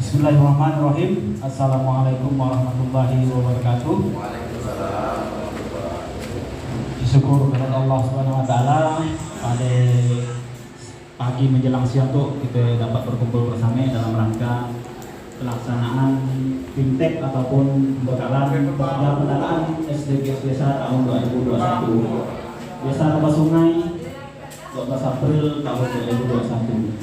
Bismillahirrahmanirrahim. Assalamualaikum warahmatullahi wabarakatuh. Waalaikumsalam. Syukur kepada Allah Subhanahu wa taala pada pagi menjelang siang tuh kita dapat berkumpul bersama dalam rangka pelaksanaan fintech ataupun pembekalan pendanaan SDGs Desa tahun 2021. Desa Tambah Sungai 12 April tahun 2021.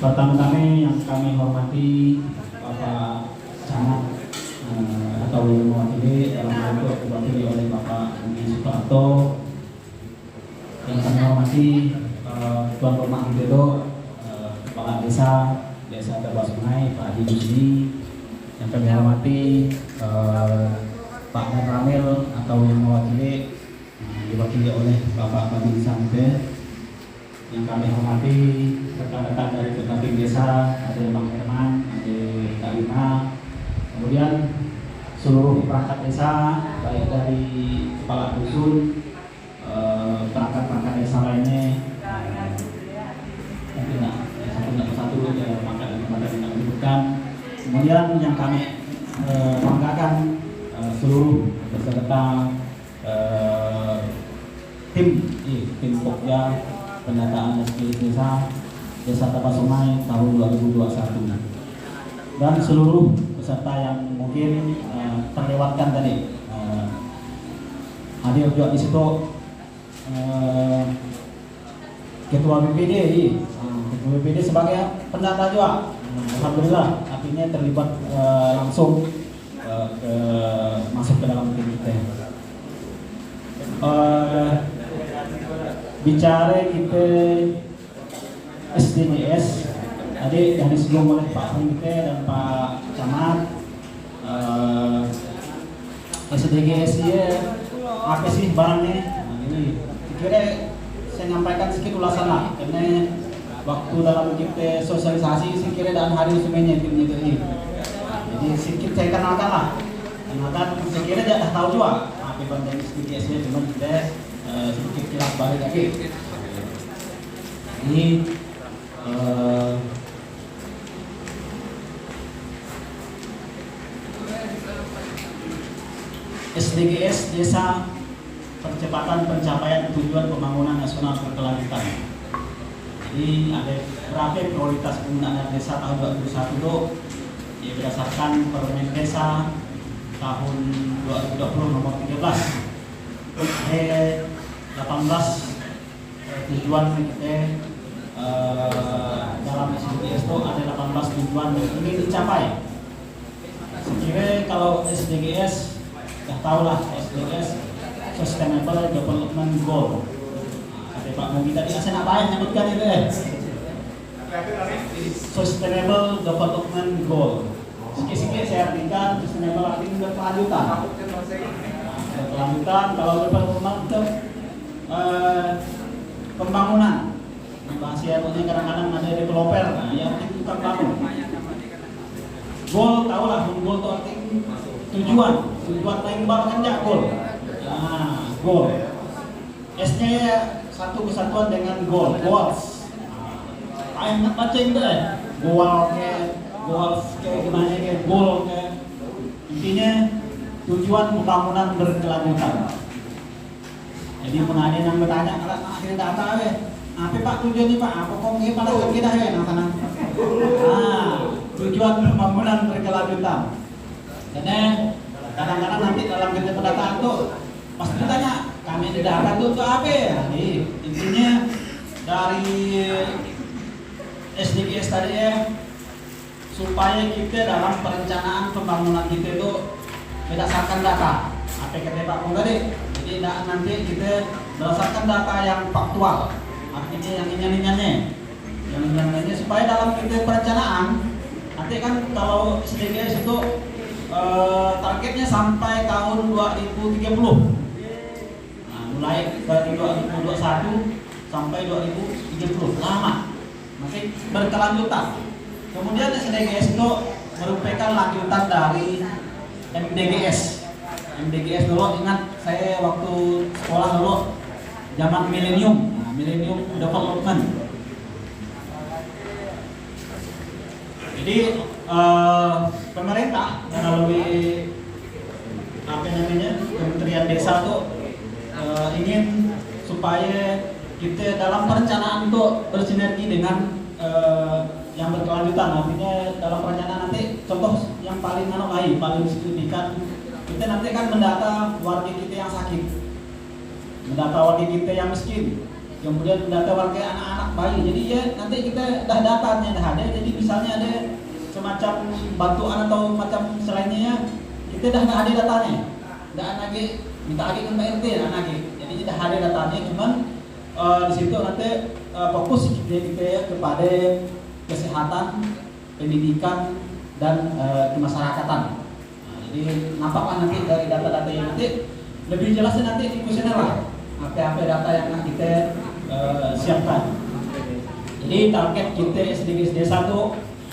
Pertama-tama yang kami hormati Bapak Camat atau yang mewakili dalam bentuk diwakili oleh Bapak Budi Suparto, yang kami hormati Tuan Rumah Widodo, Kepala Desa Tambah Sungai Pak Haji Gusdi, yang kami hormati Pak Ramil atau yang mewakili diwakili oleh Bapak Badi Sampe, yang kami hormati rekan-rekan dari Pendamping Desa, ada Bang Herman, ada Kak Lina, kemudian seluruh perangkat desa, baik dari kepala dusun, perangkat-perangkat desa lainnya, mungkin satu persatu maka tidak disebutkan. Kemudian yang kami banggakan seluruh beserta tim Pokja pendataan SDGs Desa Tambah Sungai tahun 2021, dan seluruh peserta yang mungkin terlewatkan tadi. Hadir juga di situ Ketua BPD, Ketua BPD sebagai pendata juga. Alhamdulillah, artinya terlibat langsung masuk ke dalam tim kita. Bicara kita SDGs tadi yang disinggung oleh Pak Pengite dan Pak Camat, SDGs ya apa sih barangnya? Ini kira saya nyampaikan sedikit ulasan lah, karena waktu dalam kita sosialisasi saya kira dan hari semuanya timnya ini. Jadi sedikit saya kenalkan lah, saya kira dia dah tahu juga apa barang SDGs nya, cuma kita sedikit kilas balik lagi. Ini SDGs Desa Percepatan Pencapaian Tujuan Pembangunan Nasional Berkelanjutan. Jadi ada berapa prioritas penggunaan desa tahun 2021 itu ya berdasarkan Permen Desa tahun 2020 nomor 13. 18 tujuan kita dalam SDGs itu ada 18 tujuan yang ingin dicapai. Sekiranya kalau SDGs sudah tahu lah, SDGs Sustainable Development Goal. Ada Pak Mugi tadi saya nak banyak nyebutkan itu Sustainable Development Goal. Sikit-sikit saya artikan Sustainable artinya berkelanjutan. Berkelanjutan, kalau development itu pembangunan. Bahasa punya kadang-kadang ada developer, yang itu tukang bangun. Goal tahu lah, goal itu artinya tujuan lain kan ya goal. Nah, goal. S-nya ya satu kesatuan dengan goal, goals. Ayo nak baca itu goals kayak gimana kayak goal kayak intinya tujuan pembangunan berkelanjutan. Jadi pernah ada yang bertanya, kalau akhirnya data apa Pak tujuan ini Pak? Apa kok ini pada kita tujuan pembangunan berkelanjutan. Karena kadang-kadang nanti dalam kita pendataan tuh pasti ditanya, kami di data itu untuk apa ya? Intinya dari SDGs tadi ya, supaya kita dalam perencanaan pembangunan kita itu berdasarkan data. Apa kata Pak Pung tadi? Jadi nanti kita berdasarkan data yang faktual, artinya yang inyan-inyannya supaya dalam kita perencanaan nanti kan kalau SDGs itu targetnya sampai tahun 2030. Nah, mulai dari 2021 sampai 2030 lama, masih berkelanjutan. Kemudian SDGs itu merupakan lanjutan dari MDGs. MDGs dulu ingat saya waktu sekolah dulu zaman milenium, Millennium Development. Jadi pemerintah melalui apa namanya Kementerian Desa tuh ingin supaya kita dalam perencanaan untuk bersinergi dengan yang berkelanjutan. Artinya dalam perencanaan nanti contoh yang paling paling signifikan, kita nanti kan mendata warga kita yang sakit, mendata warga kita yang miskin, kemudian mendata warga anak-anak bayi. Jadi ya nanti kita dah datanya dah ada. Jadi misalnya ada semacam bantuan atau macam selainnya ya, kita dah ada datanya. Dah lagi minta lagi ke PRT dah lagi. Jadi dah ada datanya, cuman di situ nanti fokus kita kepada kesehatan, pendidikan, dan kemasyarakatan. Nah, jadi nampaklah nanti dari data-data yang nanti lebih jelasnya nanti di kuesioner lah apa data yang kita siapkan. Jadi target kita SDGs desa itu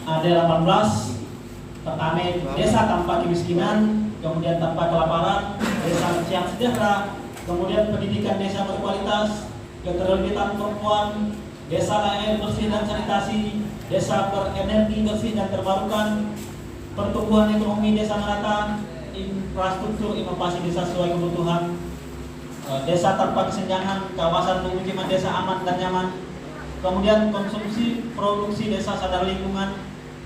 ada 18. Pertama, desa tanpa kemiskinan, kemudian tanpa kelaparan, desa yang sejahtera, kemudian pendidikan desa berkualitas, keterlibatan perempuan, desa air bersih dan sanitasi, desa berenergi bersih dan terbarukan, pertumbuhan ekonomi desa merata, infrastruktur inovasi desa sesuai kebutuhan, desa tanpa kesenjangan, kawasan pemukiman desa aman dan nyaman, kemudian konsumsi produksi desa sadar lingkungan,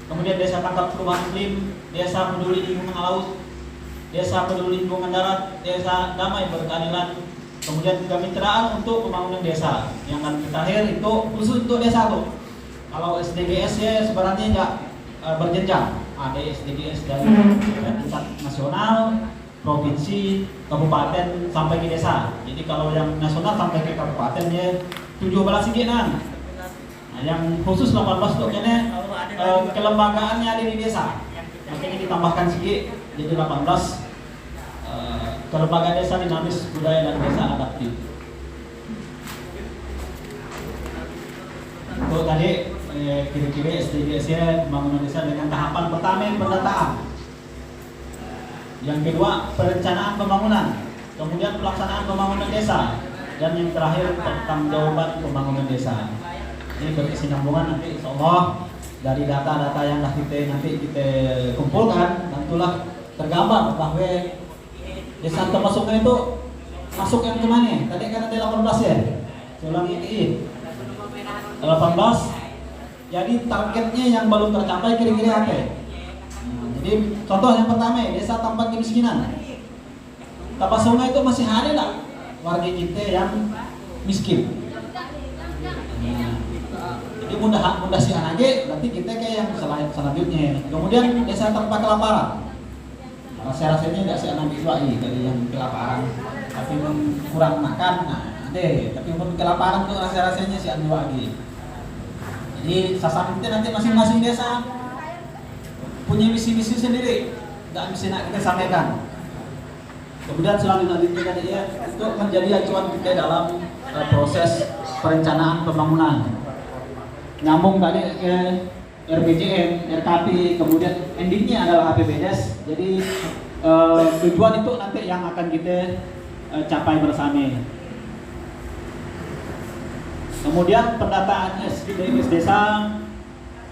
kemudian desa tanggap perubahan iklim, desa peduli lingkungan laut, desa peduli lingkungan darat, desa damai berkeadilan, kemudian kemitraan untuk pembangunan desa. Yang terakhir itu khusus untuk desa tuh. Kalau SDGs ya sebenarnya enggak berjenjang. Ada SDGs dari tingkat nasional, provinsi, kabupaten sampai ke desa. Jadi kalau yang nasional sampai ke kabupaten ya 17 sekian. Nah, yang khusus 18 tuh kayaknya kelembagaannya ada di desa. Makanya ditambahkan sedikit jadi 18. Kelembagaan desa dinamis, budaya dan desa adaptif. Untuk tadi kira-kira SDGs-nya pembangunan desa dengan tahapan pertama pendataan, yang kedua perencanaan pembangunan, kemudian pelaksanaan pembangunan desa, dan yang terakhir pertanggungjawaban pembangunan desa. Ini berkesinambungan nanti insya Allah dari data-data yang nanti kita kumpulkan, tentulah tergambar bahwa desa termasuknya itu masuk yang kemana? Tadi kan ada 18 ya. Ulang ini 18. Jadi targetnya yang belum tercapai kira-kira apa? Jadi contoh yang pertama, desa tanpa kemiskinan. Tapas Sungai itu masih ada enggak warga kita yang miskin? Jadi mudah sih aja, berarti kita kayak yang selanjutnya. Kemudian desa tanpa kelaparan. Saya rasanya tidak seanak diwai dari yang kelaparan, tapi kurang makan, deh. Tapi pun kelaparan tuh rasanya si anu lagi. Jadi sasaran kita nanti masing-masing desa punya misi-misi sendiri, dan misi nak kita sampaikan. Kemudian selanjutnya ya untuk menjadi acuan kita dalam proses perencanaan pembangunan. Nyambung tadi ke RPJM, RKP, kemudian endingnya adalah APBDes. Jadi tujuan itu nanti yang akan kita capai bersama. Kemudian pendataan SDGs desa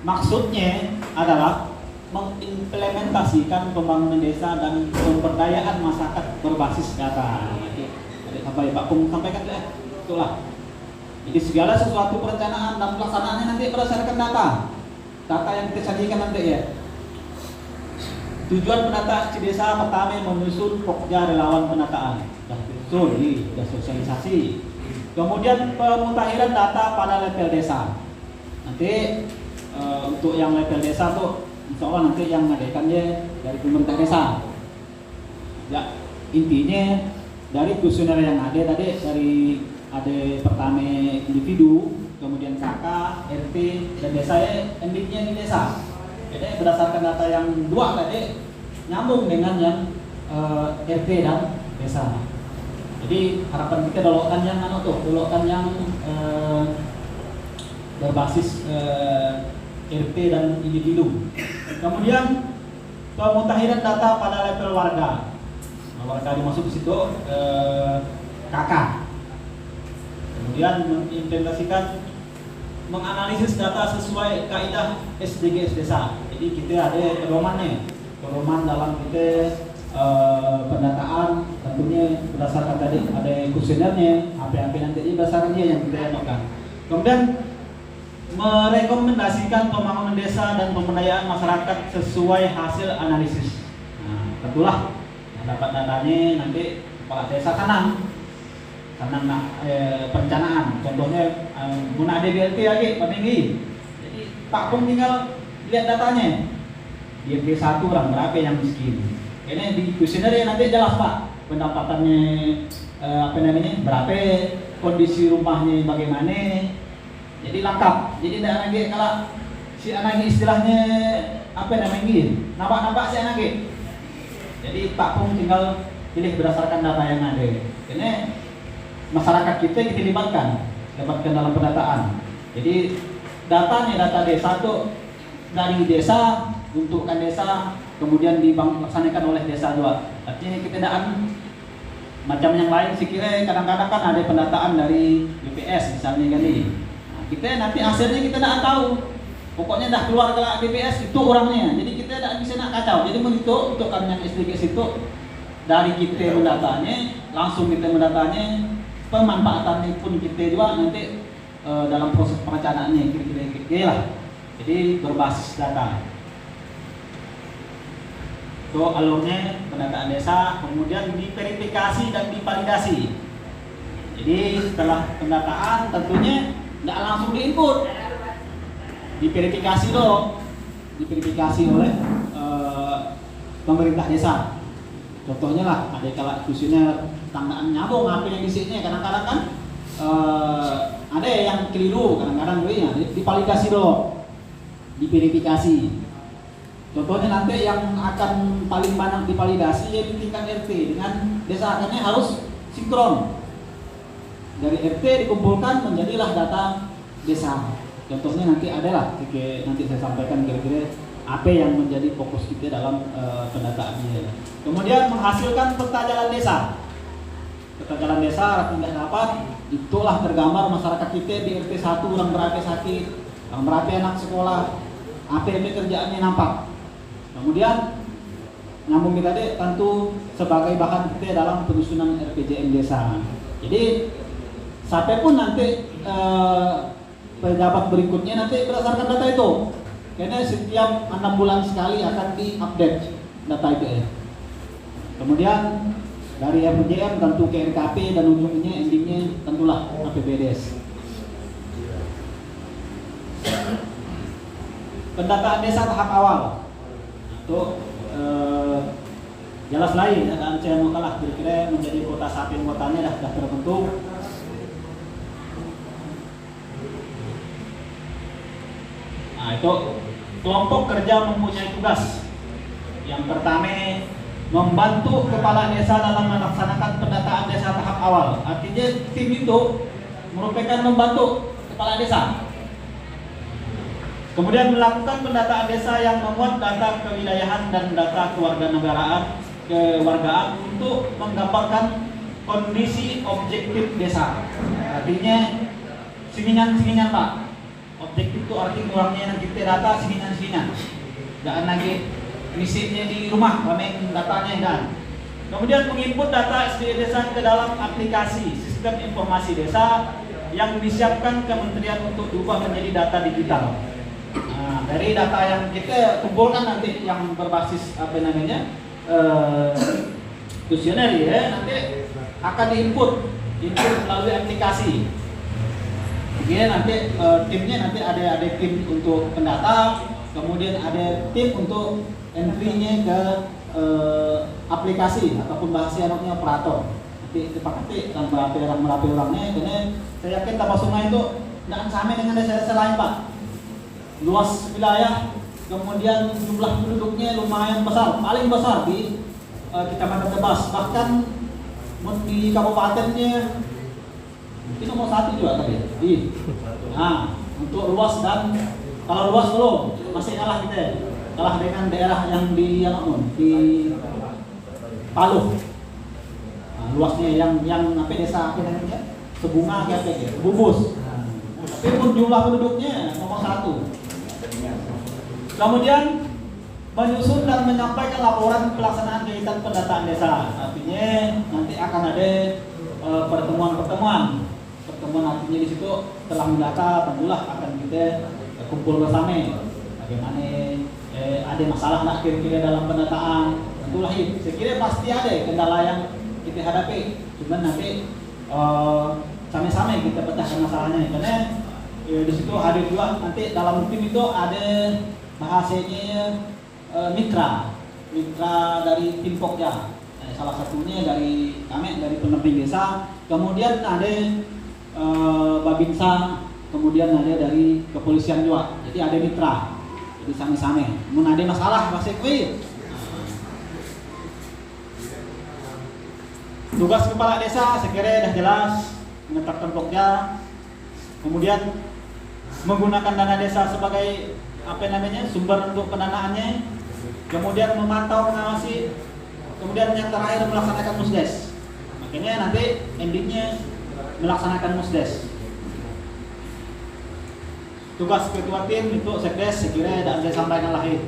maksudnya adalah mengimplementasikan pembangunan desa dan pemberdayaan masyarakat berbasis data. Tadi sampai Pak Pung sampaikan itulah. Jadi segala sesuatu perencanaan dan pelaksanaannya nanti berdasarkan data yang kita sajikan nanti ya. Tujuan penataan desa pertama menyusun pokja relawan penataan. Sudah sosialisasi. Kemudian pemutahiran data pada level desa. Nanti untuk yang level desa tuh insya Allah nanti yang ngadakannya dari pemerintah desa. Ya intinya dari kuesioner yang ada tadi dari ada pertama individu, kemudian kakak, RT, dan desa endingnya di desa. Jadi berdasarkan data yang dua tadi nyambung dengan yang RT dan desa. Jadi harapan kita dolokan yang dolokan yang berbasis RT dan individu. Kemudian pemutahiran data pada level warga. Nah, warga dimasuk di situ kakak. Kemudian mengimplementasikan menganalisis data sesuai kaidah SDGs desa. Jadi Jadi kita ada pedoman dalam kita pendataan, tentunya berdasarkan tadi ada kuesionernya, apa nanti berdasarkan dia yang kita lakukan. Kemudian merekomendasikan pembangunan desa dan pemberdayaan masyarakat sesuai hasil analisis. Nah, tentulah yang dapat datanya nanti kepala desa kanang perencanaan. Contohnya guna ada BLT lagi, peminggi. Jadi Pak Pung tinggal lihat datanya. BLT 1 orang berapa yang miskin. Ini di kuesioner nanti jelas Pak pendapatannya berapa, kondisi rumahnya bagaimana. Jadi lengkap. Jadi tidak lagi kalau si anak istilahnya nampak si anak. Jadi Pak Pung tinggal pilih berdasarkan data yang ada. Ini masyarakat kita libatkan dalam pendataan. Jadi data desa itu dari desa untukkan desa, kemudian dilaksanakan oleh desa juga. Artinya kita tidak macam yang lain sih, kira kadang-kadang kan ada pendataan dari BPS misalnya kan ini. Nah, kita nanti hasilnya kita tidak tahu. Pokoknya dah keluar ke BPS itu orangnya. Jadi kita tidak bisa nak kacau. Jadi untuk kami yang SDGs itu dari kita mendatanya, langsung kita mendatanya, pemanfaatannya pun kita juga nanti dalam proses perencanaannya kira-kira lah. Jadi berbasis data. Itu alurnya pendataan desa, kemudian diverifikasi dan divalidasi. Jadi setelah pendataan tentunya tidak langsung diinput, diverifikasi diverifikasi oleh pemerintah desa. Contohnya lah ada kalau kuesioner tanggaan nyambung apa yang isinya, kadang-kadang kan ada yang keliru, kadang-kadang divalidasi diverifikasi. Contohnya nanti yang akan paling banyak divalidasi yaitu tingkat RT dengan desa, akhirnya harus sinkron. Dari RT dikumpulkan menjadilah data desa. Contohnya nanti adalah nanti saya sampaikan kira-kira apa yang menjadi fokus kita dalam pendataannya. Kemudian menghasilkan peta jalan desa. Peta jalan desa tingkat dapat itulah tergambar masyarakat kita di RT 1 orang berapa sakit, orang berapa anak sekolah, apa yang kerjaannya nampak. Kemudian nyambung kita tadi tentu sebagai bahan kita dalam penyusunan RPJM desa. Jadi sampai pun nanti pejabat berikutnya nanti berdasarkan data itu. Karena setiap 6 bulan sekali akan diupdate data itu ya. Kemudian dari RPJM tentu ke RKP dan ujungnya endingnya tentulah APBDes. Pendataan desa tahap awal. Itu jelas lain ya, dan saya mau kalah kira-kira menjadi kota sapin kotanya dah terbentuk. Nah itu kelompok kerja mempunyai tugas. Yang pertama membantu kepala desa dalam melaksanakan pendataan desa tahap awal. Artinya tim itu merupakan membantu kepala desa. Kemudian melakukan pendataan desa yang memuat data kewilayahan dan data kewargaan untuk menggambarkan kondisi objektif desa. Artinya singingan Pak. Objektif itu arti kurangnya yang kita data singingan. Jangan lagi misinya di rumah, ramai datanya dan. Kemudian menginput data SDG desa ke dalam aplikasi sistem informasi desa yang disiapkan Kementerian untuk diubah menjadi data digital. Nah, dari data yang kita kumpulkan nanti yang berbasis kuesioner ya, nanti akan diinput melalui aplikasi. Jadi nanti timnya nanti ada tim untuk pendata, kemudian ada tim untuk entry-nya ke aplikasi ataupun bahasa anaknya operator. Nanti dipakai dan merapi orangnya. Karena saya yakin Tapak Sungai itu tidak sama dengan desa-desa lain Pak. Luas wilayah, kemudian jumlah penduduknya lumayan besar, paling besar di Kecamatan Tebas, bahkan di kabupatennya mungkin nomor 1 juga tadi. Nah, untuk luas dan kalau luas belum masih kalah kita, kalah dengan daerah yang di Palu. Nah, luasnya yang desa apa namanya? Sebunga Bubus. Tapi pun jumlah penduduknya nomor 1. Kemudian menyusun dan menyampaikan laporan pelaksanaan kegiatan pendataan desa. Artinya nanti akan ada pertemuan artinya di situ setelah mendata tentulah akan kita kumpul bersama bagaimana ada masalah nggak kira-kira dalam pendataan, tentulah itu saya kira pasti ada kendala yang kita hadapi, cuman nanti sama-sama kita pecahkan masalahnya karena di situ hadir juga nanti dalam tim itu ada bahasanya mitra dari tim Pokja, salah satunya dari kami dari pendamping desa, kemudian ada Babinsa, kemudian ada dari kepolisian juga, jadi ada mitra, jadi sama-sama. Mau ada masalah bahasa kuih. Tugas kepala desa saya kira sudah jelas, menetapkan Pokja, kemudian menggunakan dana desa sebagai sumber untuk pendanaannya, kemudian memantau mengawasi, kemudian yang terakhir melaksanakan musdes. Makanya nanti endingnya melaksanakan musdes. Tugas ketua tim untuk sekdes saya kira tidak saya sampaikan lagi.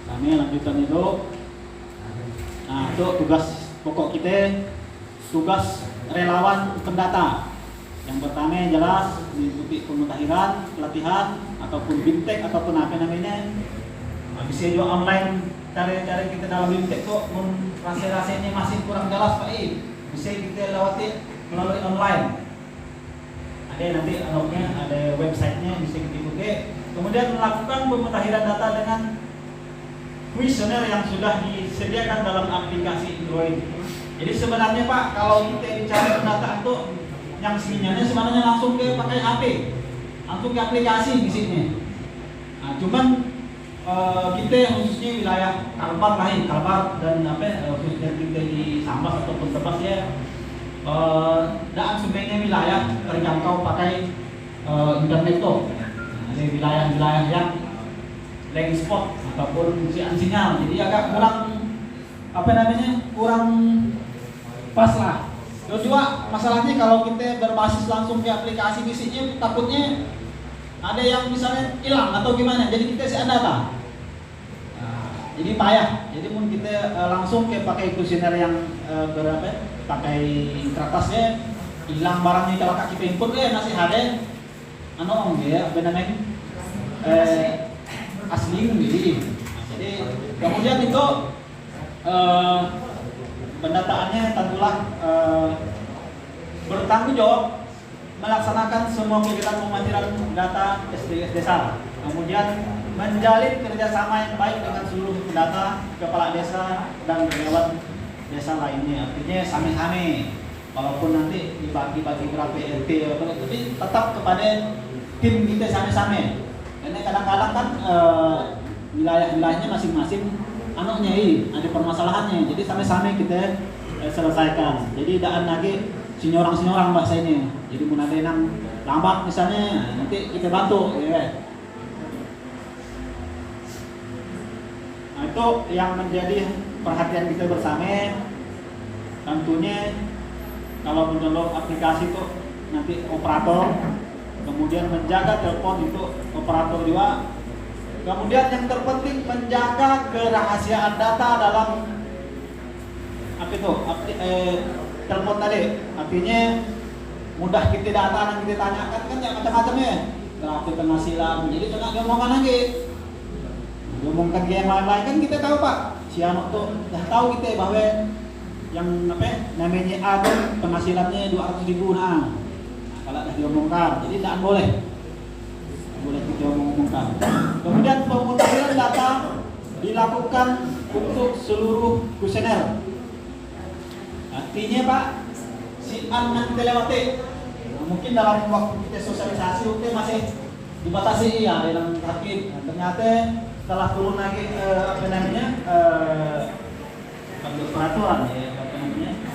Kami lanjutkan itu. Nah itu tugas pokok kita, tugas relawan pendata. Yang pertama yang jelas mengikuti pemutahiran, pelatihan ataupun bintek ataupun apa namanya. Bisa juga online, cari-cari kita dalam bintek kok rasanya masih kurang jelas Pak bisa kita lewati melalui online. Ada nanti analognya, ada websitenya bisa kita ikuti. Kemudian melakukan pemutahiran data dengan kuesioner yang sudah disediakan dalam aplikasi Android. Jadi sebenarnya Pak, kalau kita bicara pendataan tuh yang sebenarnya langsung ke pakai HP, langsung ke aplikasi isinya. Nah, cuman kita khususnya wilayah Kalbar dan khususnya kita di Sambas ataupun Tebas ya, dan sebenarnya wilayah terjangkau pakai internet tuh. Ada wilayah-wilayah yang lag spot ataupun sinyal, jadi agak kurang pas lah. Terus juga masalahnya kalau kita berbasis langsung ke aplikasi isinya takutnya ada yang misalnya hilang atau gimana, jadi kita isi data. Jadi payah. Jadi pun kita langsung ke pakai kuesioner yang pakai kertasnya, hilang barangnya kalau kita input masih ada asli gitu. Jadi kemudian itu pendataannya tentulah bertanggung jawab melaksanakan semua kegiatan pemutahiran data SDGs desa, kemudian menjalin kerjasama yang baik dengan seluruh pendata, kepala desa dan karyawan desa lainnya. Artinya sama-sama, walaupun nanti dibagi-bagi berapa RT, tapi tetap kepada tim kita sama-sama. Karena kadang-kadang kan wilayah-wilayahnya masing-masing ada permasalahannya, jadi sama-sama kita selesaikan. Jadi tidak lagi sinyorang bahasanya. Jadi mun ada yang lambat misalnya, nanti kita bantu ya. Nah, itu yang menjadi perhatian kita bersama. Tentunya kalau mendownload aplikasi itu nanti operator, kemudian menjaga telepon itu operator juga. Kemudian yang terpenting menjaga kerahasiaan data dalam telepon tadi. Artinya mudah kita data yang kita tanyakan kan ya macam-macam ya. Grafik penghasilan, jadi jangan ngomongkan lagi. Ngomongkan yang lain-lain kan kita tahu Pak. Si anak tuh dah tahu kita bahwa yang namanya A penghasilannya 200.000 nah. Kalau dah diomongkan, jadi tidak boleh kita omongkan. Kemudian pemutahiran data dilakukan untuk seluruh kuesioner. Artinya Pak, si anak telewati, mungkin dalam waktu kita sosialisasi kita masih dibatasi ya dalam sakit. Ternyata setelah turun lagi peraturan ya,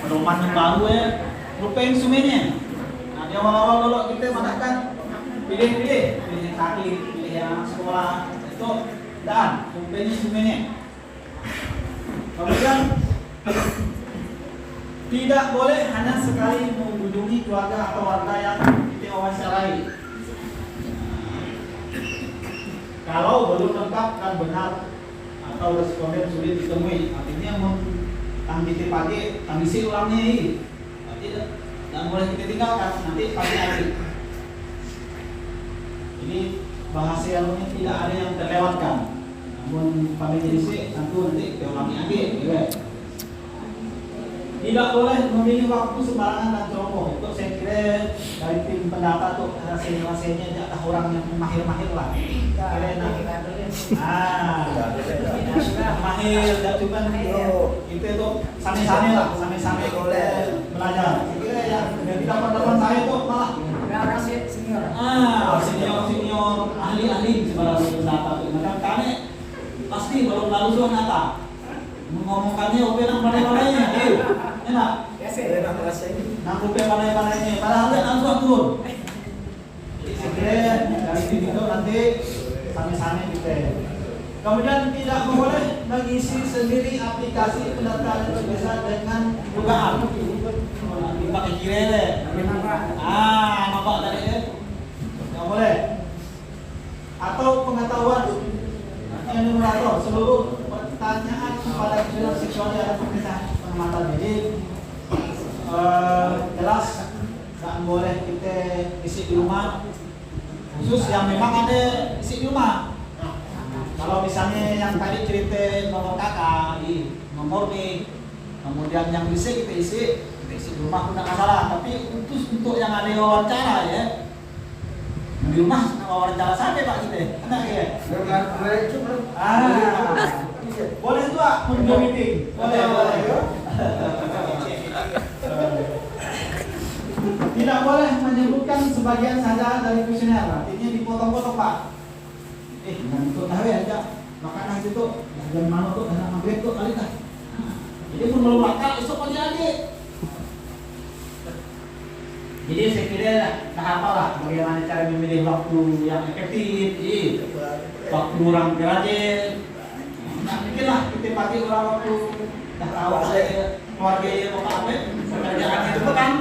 pedoman yang baru ya, lupa instrumennya. Nah di awal-awal dulu kita mengatakan pilih yang sakit, pilih yang sekolah itu dan lupa instrumennya. Kemudian tidak boleh hanya sekali mengunjungi keluarga atau warga yang kita wawancarai. Kalau belum lengkap dan benar atau responden sulit ditemui, artinya tangkiti pagi, tangisi ulangnya ini, berarti tidak boleh kita tinggalkan, nanti pagi hari. Ini bahasa yang ini tidak ada yang terlewatkan. Namun pada jenisnya tentu nanti diulangi lagi, gitu. Tidak boleh memilih waktu sembarangan dan ceroboh. Itu saya kira dari tim pendata tuh rasanya ada orang yang mahir-mahir lah. Kira mahir dan cuma itu tuh same-same lah, same-same boleh belajar. Saya kira yang di depan saya tuh malah senior. Senior ahli-ahli sebagai pendata tuh. Macam kami pasti belum lalu sudah nata. Mengomongkannya oke nang pandai-pandainya, enak. Nang oke pandai-pandainya, padahal dia langsung turun. Jadi dari itu nanti sami-sami kita. Kemudian tidak boleh mengisi sendiri aplikasi pendataan berbeda dengan dugaan. Pakai kirele. Nampak tadi ya? Tidak boleh. Atau pengetahuan enumerator seluruh pertanyaan pada kejuruan seksual yang ada pengamatan. Jadi jelas tidak boleh kita isi di rumah, khusus yang memang ada isi di rumah. Kalau misalnya yang tadi cerita nomor kakak, nomor nih, kemudian yang isi kita isi di rumah pun tidak masalah. Tapi untuk yang ada wawancara ya, di rumah wawancara sampai pak kita, enak ya? Boleh juga menunggu meeting, boleh. Tidak boleh menyebutkan sebagian saja dari kuesioner, artinya dipotong-potong pak. Untuk tahu ya aja, makanan itu jam mana tuh, anak maghrib tuh kali dah. Jadi pun belum makan, esok pagi lagi. Jadi saya kira dah hafal lah bagaimana cara memilih waktu yang efektif, waktu orang rajin. Nah, mungkinlah kita pakai orang waktu dah tahu keluarga yang mau apa, pekerjaan itu kan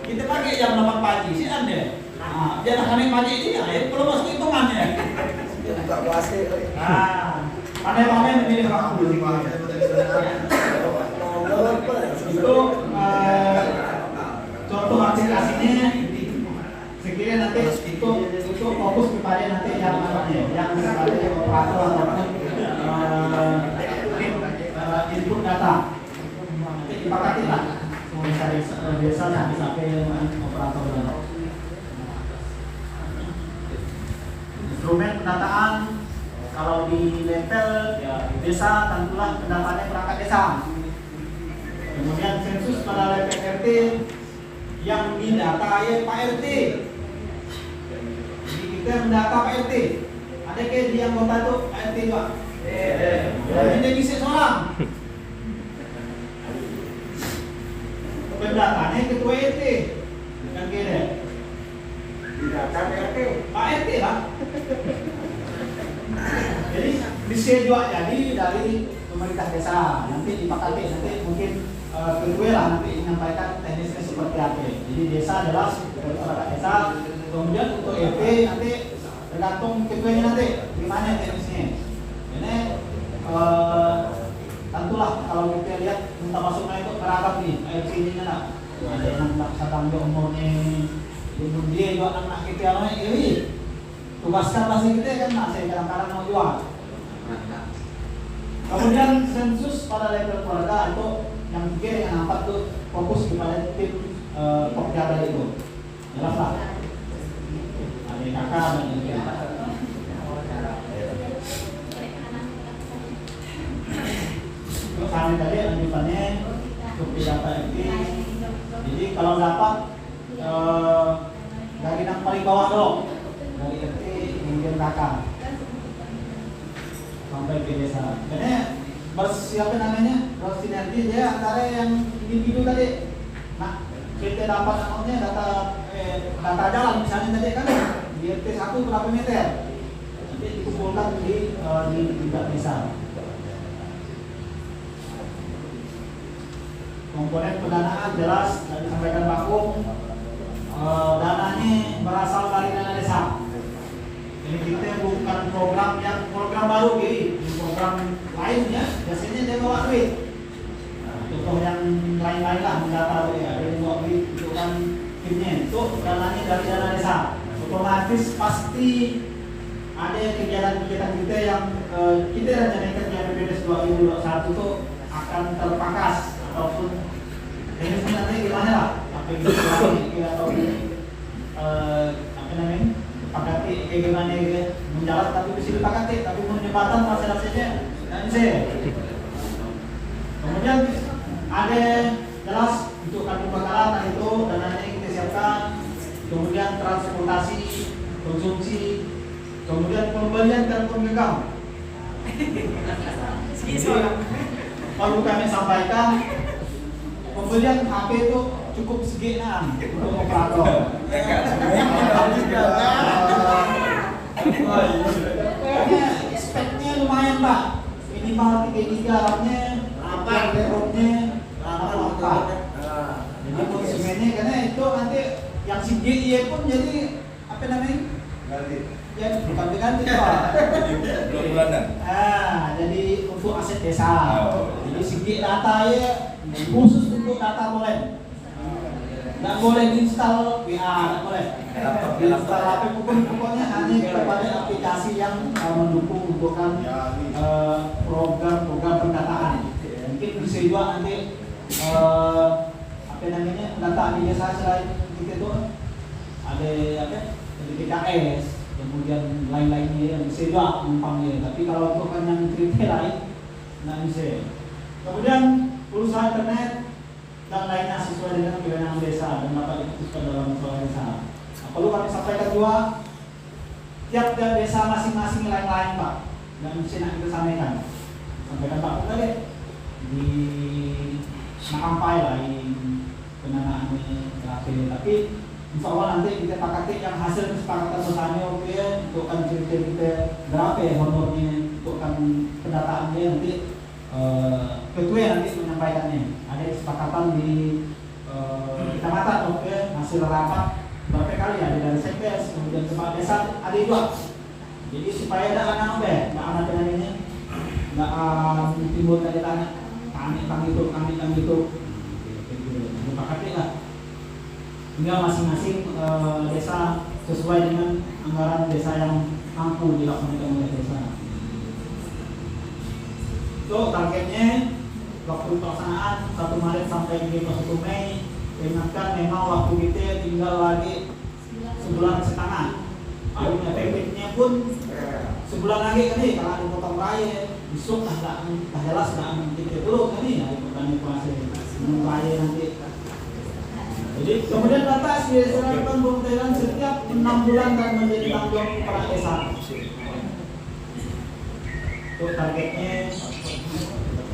kita pakai jam 8 pagi sih anda. Biar kami pagi ini ya, belum masuk hitungannya. Buka puasa. Pandai-pandai memilih waktu. Itu contoh aplikasinya. Sekiranya nanti itu fokus kepada nanti yang namanya, yang sebagai operator ataupun input data. Nanti dipakati lah. Biasanya sampai operator data. Instrumen pendataan kalau di level ya di desa tentulah pendataannya perangkat desa. Kemudian sensus pada level RT yang didata ya Pak RT. Jadi kita mendata Pak RT. Ada kayak di anggota tuh Pak RT Pak. Ini bisa seorang. Pendatanya ketua RT. Kan kira. Didata RT. Pak RT lah. Jadi bisa juga jadi dari pemerintah desa. Nanti dipakati nanti mungkin kedua lah nanti menyampaikan teknisnya seperti apa. Jadi desa jelas dari perangkat desa. Kemudian untuk RT nanti tergantung ketuanya nanti gimana teknisnya. Ini tentulah kalau kita lihat minta masuknya itu beragam nih RT-nya nak. Ada yang tak tanggung umurnya. Kemudian dia juga anak kita yang lain, tugaskan bahasa kita kan masih kadang-kadang mau jual. Kemudian sensus pada level keluarga itu yang tiga yang empat tuh fokus kepada tim pekerja itu. Jelas lah. Ada kakak dan ibu. Terus hari tadi lanjutannya untuk data ini. Jadi kalau dapat dari yang paling bawah dulu, dari RT kemudian kakak sampai ke desa. Jadi bersiapkan namanya bersinergi dia antara yang individu tadi. Nah, kita dapat namanya data jalan misalnya tadi kan di RT 1 berapa meter, nanti dikumpulkan di desa. Komponen pendanaan jelas tadi disampaikan Pak Kum. Dananya berasal dari dana desa. Jadi kita bukan program baru, jadi program lain ya. Biasanya dia bawa duit. Nah, contoh yang lain-lain lah, mendata ya, dia bawa duit itu kan timnya itu dananya dari dana desa. Otomatis pasti ada kegiatan-kegiatan kita yang kita rencanakan di APBD 2021 itu akan terpangkas ataupun ini sebenarnya gimana lah, apa gitu atau apa namanya pakati gimana menjalan tapi bisa dipakati tapi menyebabkan masalahnya dan kemudian ada jelas untuk kampung bakaran itu dananya kita siapkan, kemudian transportasi konsumsi, kemudian pembelian telepon genggam. Perlu kami sampaikan pembelian HP itu cukup seginan untuk operator. Speknya lumayan Pak. Minimal 3 apa RAM-nya apa. Jadi konsumennya karena itu nanti yang CGI pun jadi apa namanya? Ganti. Ya bukan diganti Pak. Belum bulanan. Jadi untuk aset desa. Jadi segi data ya khusus untuk data boleh. Nggak boleh diinstal WA, nggak boleh. Diinstal HP pokoknya hanya kepada aplikasi yang mendukung untuk program-program pendataan. Mungkin bisa juga nanti apa namanya data di desa selain kita itu ada apa? Dari PKS, kemudian lain-lainnya yang bisa juga numpangnya. Tapi kalau untuk yang kriteria lain nggak bisa. Kemudian urusan internet dan lainnya sesuai dengan kewenangan desa dan dapat diputuskan dalam soal desa. Nah, perlu kami sampaikan juga tiap-tiap desa masing-masing lain-lain Pak, dan bisa nak kita sampaikan Pak tadi di Makampai lain penanaannya terakhir, tapi insya Allah nanti kita pakati yang hasil kesepakatan bersama oke untuk kan cerita kita berapa ya honornya untuk kan pendataannya nanti ketua nanti menyampaikannya. Ada kesepakatan di kecamatan oke hasil rapat berapa kali ada dari sekdes kemudian kepala desa ada juga. Jadi supaya ada anak nggak anak penanya nggak timbul tadi tanya kami itu pakati lah. Hingga masing-masing desa sesuai dengan anggaran desa yang mampu dilaksanakan oleh desa. So targetnya waktu pelaksanaan 1 Maret sampai 31 Mei. Ingatkan memang waktu kita tinggal lagi sebulan setengah. Paling efektifnya pun sebulan lagi kan nih kalau ada potong raya besok dah jelas dah kita dulu kan nih ada pertanyaan kuasa raya nanti. Jadi kemudian batas diserahkan pemerintahan setiap 6 bulan dan menjadi tanggung jawab kepala desa. Untuk targetnya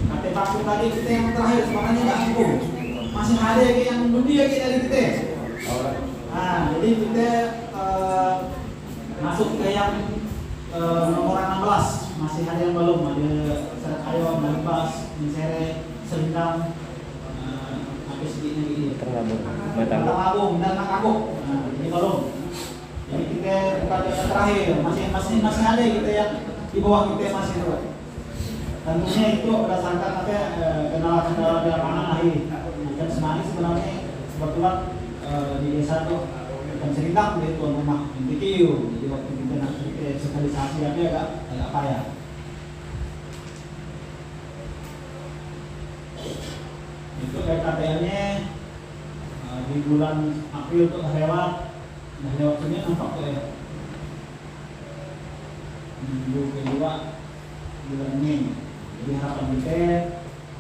nanti waktu tadi kita yang terakhir sebenarnya nggak cukup, masih ada yang lebih lagi dari kita. Nah, jadi kita masuk ke yang nomor 16 masih ada yang belum, ada Seret Ayo, Balibas, Misere, Serindang, apa sedikitnya gitu. Tergabung dan Makabuk. Nah, ini belum. Jadi kita bukan yang terakhir, masih ada kita yang di bawah kita masih ada. Tentunya itu berdasarkan apa kendala-kendala di lapangan lahir. Dan sebenarnya kebetulan di desa itu dan Serindang dia tuan rumah MTQ. Jadi waktu kita nanti sosialisasi agak payah. Itu KTL-nya di bulan April itu lewat, nah lewatnya nampak ya minggu kedua bulan Mei. Jadi harapan kita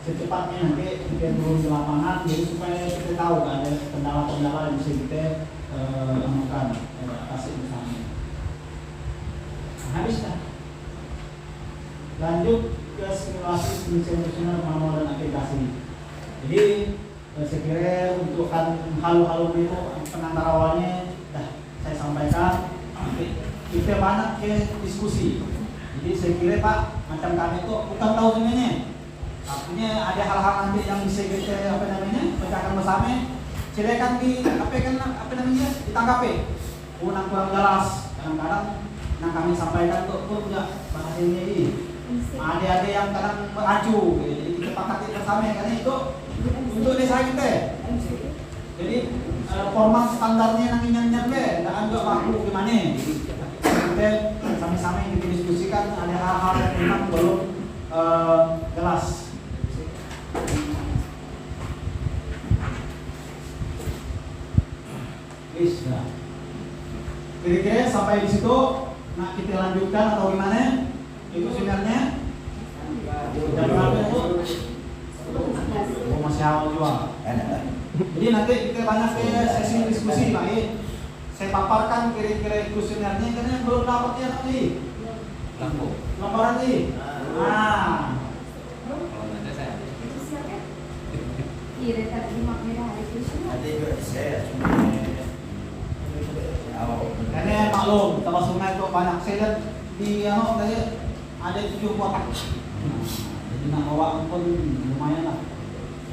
secepatnya nanti kita turun ke lapangan, jadi supaya kita tahu ada kendala-kendala yang bisa kita amankan atasi bersama. Habis dah. Lanjut ke simulasi fungsional manual dan aplikasi. Jadi saya kira untuk hal-hal itu pengantar awalnya dah saya sampaikan. Nanti kita banyak ke diskusi. Jadi saya kira Pak, macam kami itu bukan tahu semuanya. Artinya ada hal-hal nanti yang bisa kita pecahkan bersama. Silakan ditanggapi. Kurang jelas kadang-kadang yang kami sampaikan tuh pun enggak bahasa ini. Adik-adik yang kadang beracu, jadi kita sepakati bersama karena itu untuk desa kita. Jadi format standarnya nanti nyanyian be, nggak ada baku gimana. Kita sama-sama kita diskusikan ada hal-hal yang memang belum jelas. Bisa. Kira-kira sampai di situ, nah kita lanjutkan atau gimana? Itu sebenarnya jam berapa itu? Masih awal juga. Jadi nanti kita banyak ke sesi diskusi baik. Saya paparkan kira-kira kuesionernya karena belum dapat ya nanti. Lambaran nih. Nah. Iya, tadi maknya hari kuesioner. Ada juga saya cuma Ini maklum, tambah sungai itu banyak. Saya lihat di tadi ada 7 kotak. Jadi nak bawa pun lumayan lah.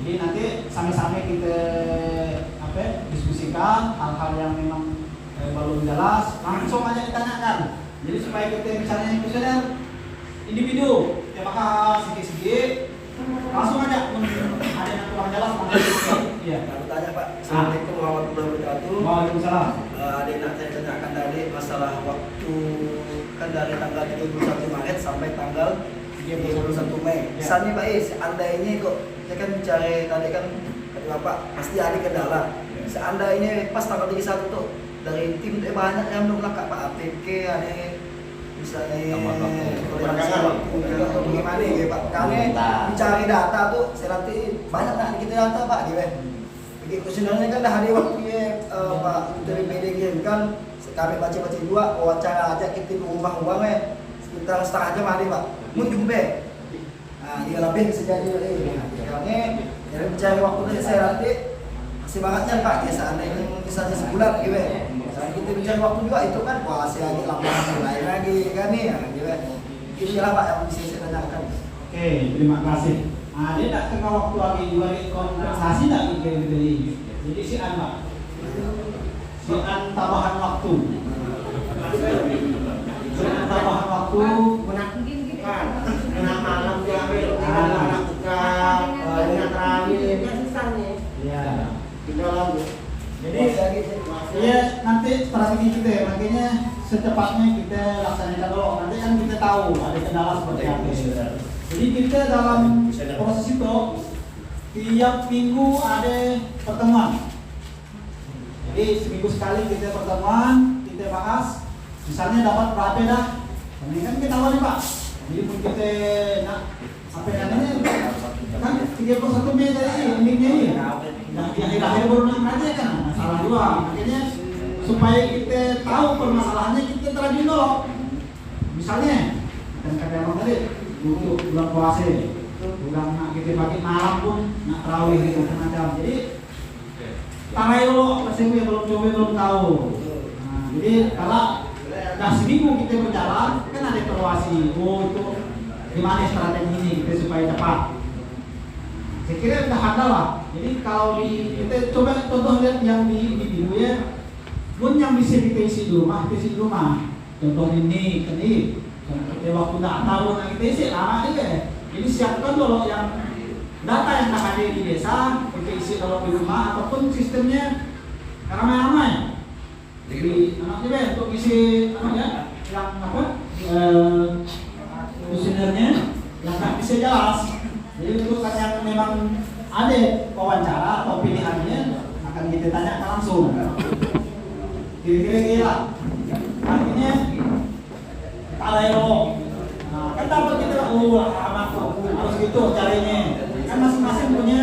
Jadi nanti sama-sama kita diskusikan hal-hal yang memang belum jelas, langsung aja ditanyakan. Jadi supaya kita misalnya kuesioner individu, ya maka sedikit-sedikit langsung aja ada yang kurang jelas maka kita. Iya. Aku tanya Pak, Assalamualaikum warahmatullahi wabarakatuh. Waalaikumsalam. Adik nak saya tanyakan tadi masalah waktu kan dari tanggal 31 Maret sampai tanggal 31 Mei. Ya. Misalnya Pak seandainya kok saya kan mencari tadi kan kata Bapak pasti ada kendala. Seandainya pas tanggal 31 tuh dari tim banyak yang belum lengkap Pak APK ada misalnya atau bagaimana ya Pak? Kami mencari data tuh saya nanti banyak nak kita data Pak gitu. Begitu kuesionernya kan dah hari waktunya Pak dari BDG kan kami baca-baca juga wawancara aja kita ubah-ubahnya sekitar setengah jam hari Pak. Mun jumpe. Nah, dia lebih bisa jadi kami jadi mencari waktu dari saya nanti masih bangetnya Pak ya seandainya misalnya sebulan gitu. Misalnya kita mencari waktu juga itu kan masih lagi lama lain lagi kan nih ya gitu. Inilah Pak yang bisa saya tanyakan. Oke, terima kasih. Nah, dia tak kena waktu lagi juga kompensasi tak gitu ini. Jadi si An Pak. Si An tambahan waktu. Si An tambahan waktu. Mungkin gitu. Kena malam diambil, anak buka dengan terawih, kan susah nih. Iya. Kita lanjut. Jadi iya nanti strategi kita ya, makanya secepatnya kita laksanakan dulu. Nanti kan kita tahu ada kendala seperti apa. Jadi kita dalam proses itu tiap minggu ada pertemuan. Jadi seminggu sekali kita pertemuan, kita bahas. Misalnya dapat berapa dah? Ini kan kita tahu nih Pak. Jadi pun kita nak apa namanya kan 31 Mei tadi endingnya ini. Nah di akhir-akhir baru nak aja kan masalah juga. Makanya supaya kita tahu permasalahannya kita terajun dulu. Misalnya kan kata orang tadi untuk bulan puasa, bulan nak kita bagi malam pun nak terawih gitu macam. Jadi tarai dulu masih belum coba belum tahu. Nah, jadi kalau dah seminggu kita berjalan kan ada evaluasi. Oh itu gimana strategi ini kita supaya cepat. Saya kira udah ada lah. Jadi kalau kita coba contoh lihat yang di video ya, pun yang bisa kita isi di rumah, kita isi di rumah. Contoh ini, kita waktu nggak tahu yang kita isi lama aja. Jadi siapkan dulu yang data yang ada di desa, kita isi dulu di rumah ataupun sistemnya ramai-ramai. Jadi anaknya untuk isi yang apa? Kuesionernya yang nggak bisa jelas. Jadi untuk yang memang ada wawancara atau pilihannya akan kita tanyakan langsung. Kira-kira gila. Artinya kalau kan dapat kita harus gitu caranya. Kan masing-masing punya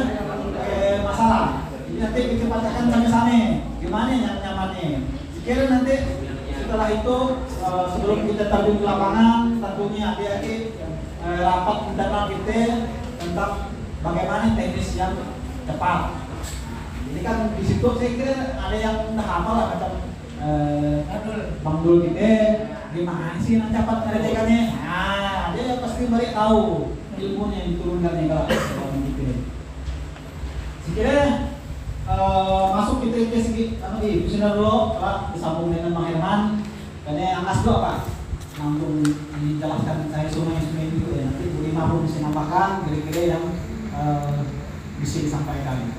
masalah. Jadi nanti kita bacakan sama-sama gimana yang nyamannya. Kira nanti setelah itu sebelum kita terjun ke lapangan tentunya adik-adik rapat internal kita tentang bagaimana teknis yang cepat. Jadi kan di situ saya kira ada yang udah hafal lah macam Bang Dul kita gimana sih yang cepat ngerjakannya. Nah dia pasti beri tahu ilmunya yang diturunkannya kalau gitu. Saya kira masuk kita ke segi kuesioner dulu, Pak, disambung dengan Bang Herman. Karena yang as dulu Pak. langsung dijelaskan saya semua instrumen itu ya. Nanti Bu Rima pun bisa nambahkan kira-kira yang bisa disampaikan.